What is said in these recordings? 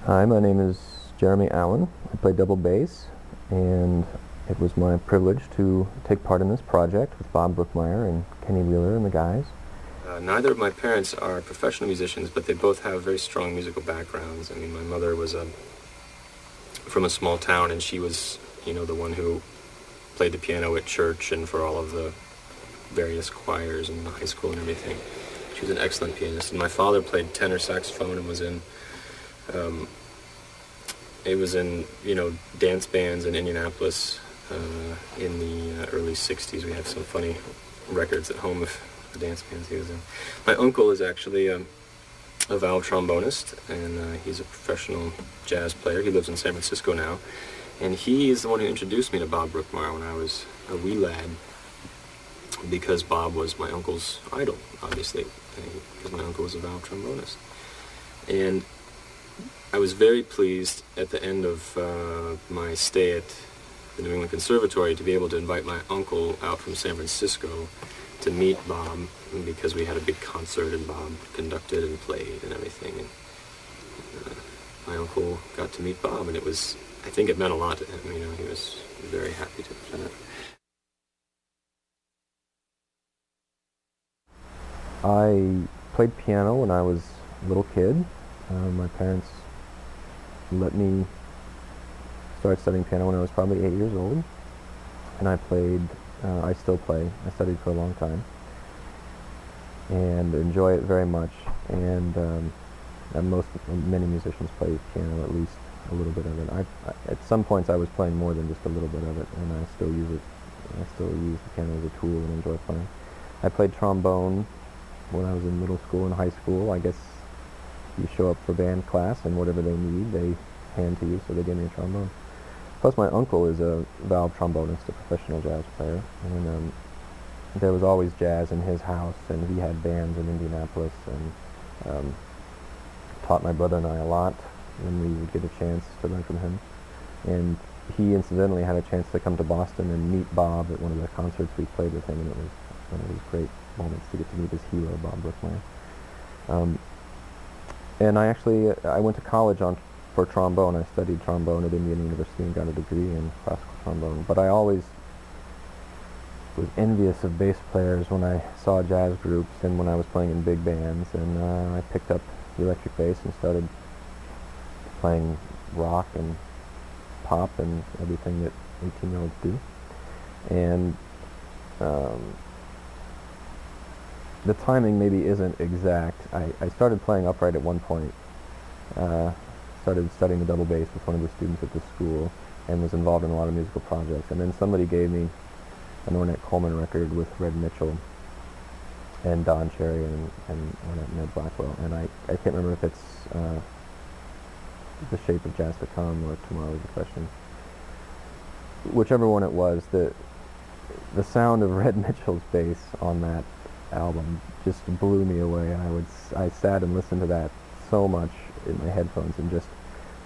Hi, my name is Jeremy Allen. I play double bass, and it was my privilege to take part in this project with Bob Brookmeyer and Kenny Wheeler and the guys. Neither of my parents are professional musicians, but they both have very strong musical backgrounds. I mean, my mother was from a small town, and she was, the one who played the piano at church and for all of the various choirs in high school and everything. She was an excellent pianist. And my father played tenor saxophone and was in dance bands in Indianapolis in the early 60s. We have some funny records at home of the dance bands he was in. My uncle is actually a valve trombonist, and he's a professional jazz player. He lives in San Francisco now, and he is the one who introduced me to Bob Brookmeyer when I was a wee lad, because Bob was my uncle's idol, obviously, because my uncle was a valve trombonist. And I was very pleased at the end of my stay at the New England Conservatory to be able to invite my uncle out from San Francisco to meet Bob, because we had a big concert and Bob conducted and played and everything. And my uncle got to meet Bob, and I think it meant a lot to him. He was very happy to have done it. I played piano when I was a little kid. My parents let me start studying piano when I was probably 8 years old, and I still play. I studied for a long time and enjoy it very much, and many musicians play piano, at least a little bit of it. At some points I was playing more than just a little bit of it, and I still use it. I still use the piano as a tool and enjoy playing. I played trombone when I was in middle school and high school. I guess you show up for band class, and whatever they need, they hand to you, so they gave me a trombone. Plus, my uncle is a valve trombonist, a professional jazz player, and there was always jazz in his house, and he had bands in Indianapolis, and taught my brother and I a lot when we would get a chance to learn from him. And he incidentally had a chance to come to Boston and meet Bob at one of the concerts we played with him, and it was one of these great moments to get to meet his hero, Bob Brookmeyer. And I went to college for trombone. I studied trombone at Indiana University and got a degree in classical trombone. But I always was envious of bass players when I saw jazz groups and when I was playing in big bands. And I picked up the electric bass and started playing rock and pop and everything that 18-year-olds do. And the timing maybe isn't exact. I started playing upright at one point. Started studying the double bass with one of the students at the school, and was involved in a lot of musical projects. And then somebody gave me an Ornette Coleman record with Red Mitchell and Don Cherry and Ornette and Ed Blackwell. And I can't remember if it's The Shape of Jazz to Come or Tomorrow's a Question. Whichever one it was, the sound of Red Mitchell's bass on that album just blew me away. I sat and listened to that so much in my headphones, and just,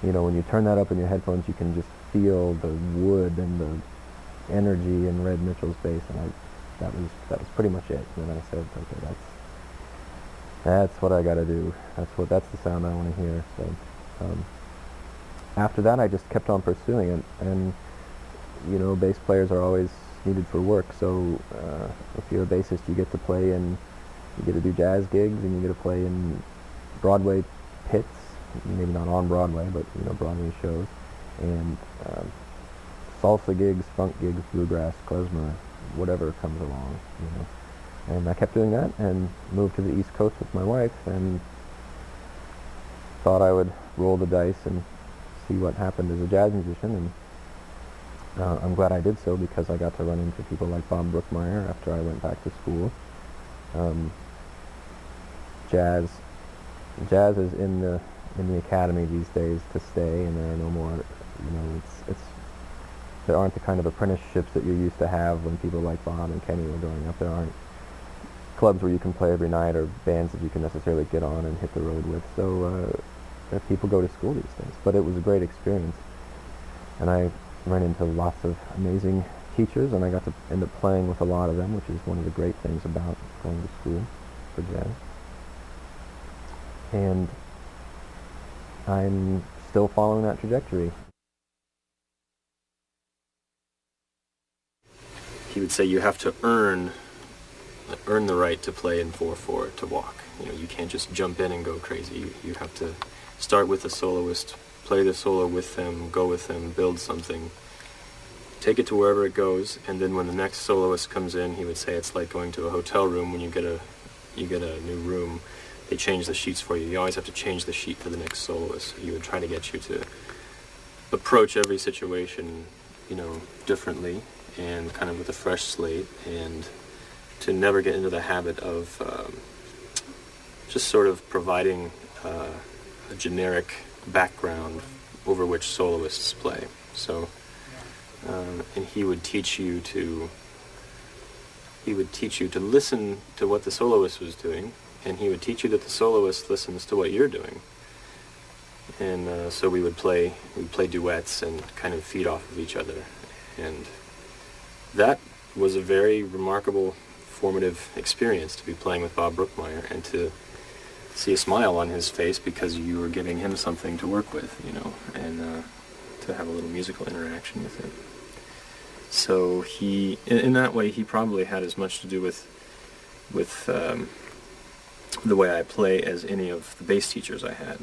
when you turn that up in your headphones, you can just feel the wood and the energy in Red Mitchell's bass, and that was pretty much it. And then I said, okay, that's what I got to do. That's the sound I want to hear. So after that, I just kept on pursuing it, and bass players are always needed for work. So if you're a bassist, you get to do jazz gigs, and you get to play in Broadway pits, maybe not on Broadway, but Broadway shows, and salsa gigs, funk gigs, bluegrass, klezmer, whatever comes along. And I kept doing that, and moved to the East Coast with my wife, and thought I would roll the dice and see what happened as a jazz musician. And I'm glad I did so, because I got to run into people like Bob Brookmeyer after I went back to school. Jazz is in the academy these days to stay, and there are no more. There aren't the kind of apprenticeships that you used to have when people like Bob and Kenny were growing up. There aren't clubs where you can play every night, or bands that you can necessarily get on and hit the road with. So people go to school these days. But it was a great experience, and I ran into lots of amazing teachers, and I got to end up playing with a lot of them, which is one of the great things about going to school for jazz. And I'm still following that trajectory. He would say you have to earn the right to play in 4/4 to walk. You know, you can't just jump in and go crazy. You have to start with the soloist, play the solo with them, go with them, build something, take it to wherever it goes, and then when the next soloist comes in, he would say it's like going to a hotel room when you get a new room. They change the sheets for you. You always have to change the sheet for the next soloist. He would try to get you to approach every situation, you know, differently and kind of with a fresh slate, and to never get into the habit of just sort of providing a generic background over which soloists play. So, and he would teach you to listen to what the soloist was doing, and he would teach you that the soloist listens to what you're doing. And so we'd play duets and kind of feed off of each other. And that was a very remarkable, formative experience, to be playing with Bob Brookmeyer and to see a smile on his face because you were giving him something to work with, you know, and to have a little musical interaction with him. So he, in that way, he probably had as much to do with the way I play as any of the bass teachers I had,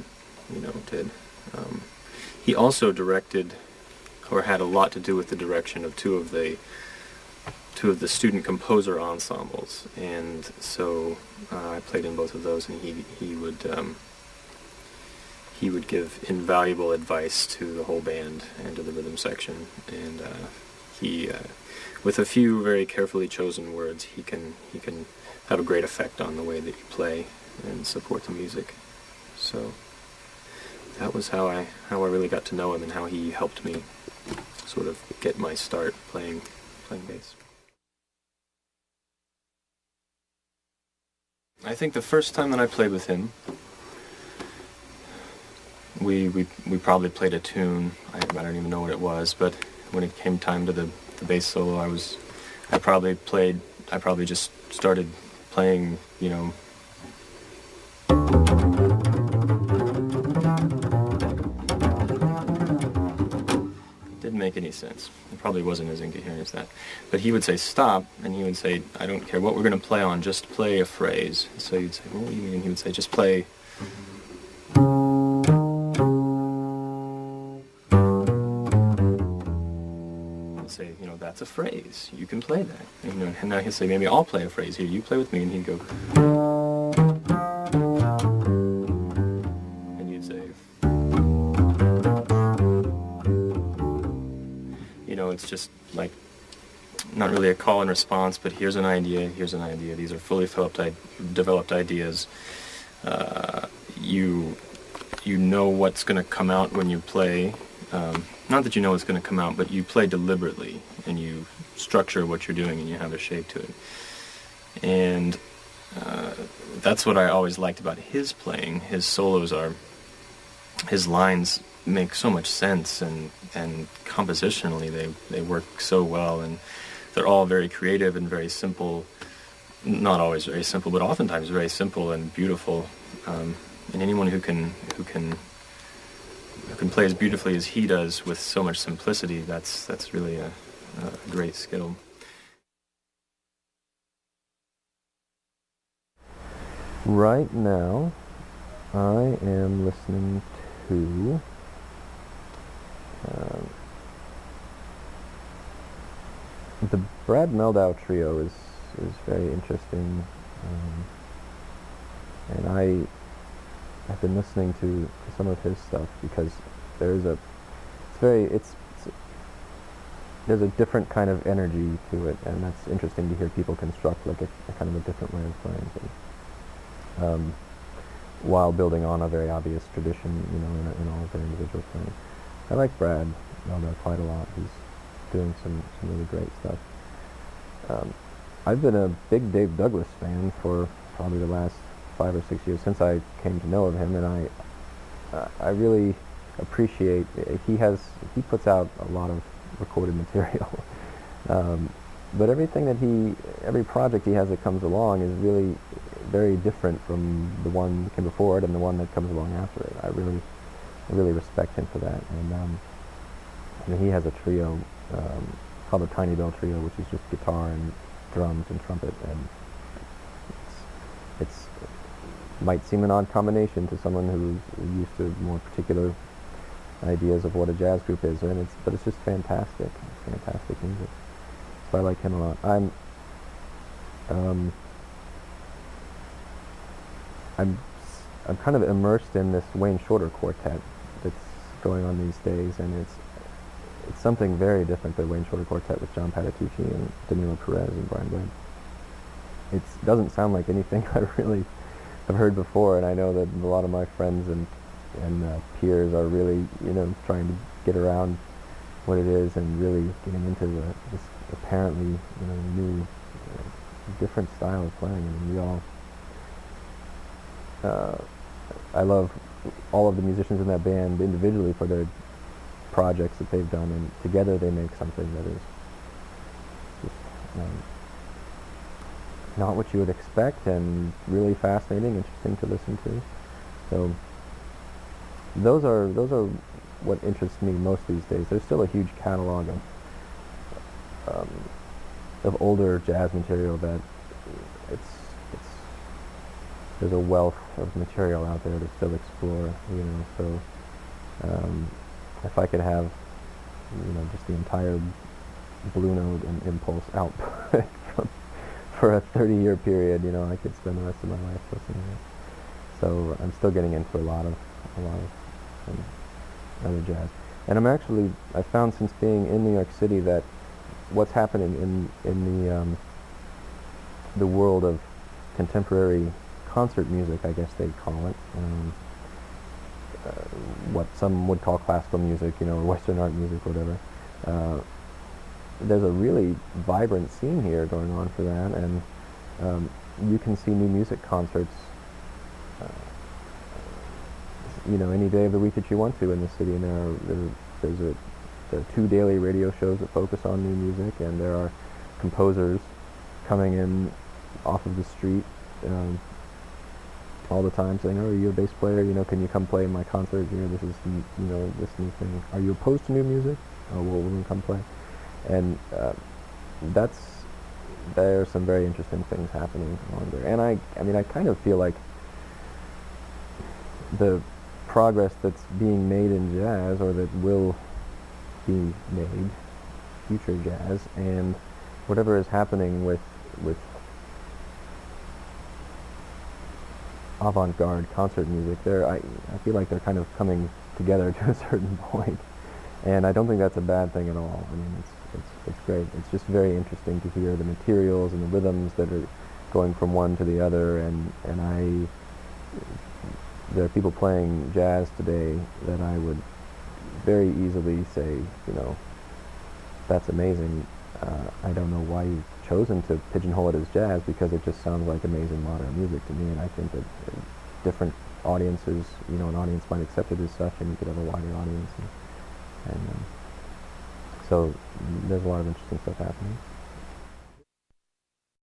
you know, did. He also directed, or had a lot to do with the direction of two of the student composer ensembles, and so I played in both of those, and he would give invaluable advice to the whole band and to the rhythm section, and he, with a few very carefully chosen words, he can have a great effect on the way that you play and support the music. So that was how I really got to know him, and how he helped me sort of get my start playing bass. I think the first time that I played with him, we probably played a tune. I don't even know what it was, but when it came time to the bass solo, I probably just started playing, you know, didn't make any sense. It probably wasn't as incoherent as that. But he would say stop, and he would say, I don't care what we're going to play on, just play a phrase. So you'd say, well, what do you mean? And he would say, just play. I'd say, you know, that's a phrase. You can play that. And, you know, and now he'd say, maybe I'll play a phrase here. You play with me. And he'd go. And you'd say. You know, it's just like, not really a call and response, but here's an idea, these are fully developed ideas. You know what's going to come out when you play. Not that you know what's going to come out, but you play deliberately, and you structure what you're doing, and you have a shape to it. And that's what I always liked about his playing. His solos his lines make so much sense, and compositionally they work so well, and they're all very creative and very simple. Not always very simple, but oftentimes very simple and beautiful. And anyone who can play as beautifully as he does with so much simplicity, that's really a great skill. Right now, I am listening to the Brad Meldau trio is very interesting, and I've been listening to some of his stuff because there's a different kind of energy to it, and that's interesting to hear people construct like a kind of a different way of playing things, while building on a very obvious tradition, you know, in all of their individual playing. I like Brad Meldau quite a lot. He's doing some really great stuff. I've been a big Dave Douglas fan for probably the last 5 or 6 years since I came to know of him, and I really appreciate he puts out a lot of recorded material, but every project he has that comes along is really very different from the one that came before it and the one that comes along after it. really respect him for that. And I mean, he has a trio called the Tiny Bell Trio, which is just guitar and drums and trumpet, and it's might seem an odd combination to someone who's used to more particular ideas of what a jazz group is, but it's just fantastic. It's fantastic music. So I like him a lot. Um, I'm kind of immersed in this Wayne Shorter quartet that's going on these days, and it's something very different than Wayne Shorter quartet with John Patitucci and Danilo Perez and Brian Blade. It doesn't sound like anything I really have heard before, and I know that a lot of my friends and peers are really, trying to get around what it is and really getting into this apparently, new, different style of playing. And we all, I love all of the musicians in that band individually for their projects that they've done, and together they make something that is just not what you would expect, and really fascinating, interesting to listen to. So those are what interests me most these days. There's still a huge catalog of older jazz material that it's there's a wealth of material out there to still explore. So if I could have just the entire Blue Note and Impulse output for a 30-year period, I could spend the rest of my life listening to it. So I'm still getting into a lot of other jazz. And I found since being in New York City that what's happening in the world of contemporary concert music, I guess they'd call it, what some would call classical music, or Western art music, whatever. There's a really vibrant scene here going on for that, and you can see new music concerts any day of the week that you want to in the city. And there are 2 daily radio shows that focus on new music, and there are composers coming in off of the street all the time saying, "Oh, are you a bass player? Can you come play in my concert? This is this new thing. Are you opposed to new music? Oh, well, we'll come play." And there are some very interesting things happening along there. And I kind of feel like the progress that's being made in jazz, or that will be made, future jazz, and whatever is happening with avant-garde concert music, I feel like they're kind of coming together to a certain point, and I don't think that's a bad thing at all. I mean, it's great. It's just very interesting to hear the materials and the rhythms that are going from one to the other, and there are people playing jazz today that I would very easily say, that's amazing. I don't know why you've chosen to pigeonhole it as jazz, because it just sounds like amazing modern music to me, and I think that different audiences, an audience might accept it as such, and you could have a wider audience. And so there's a lot of interesting stuff happening.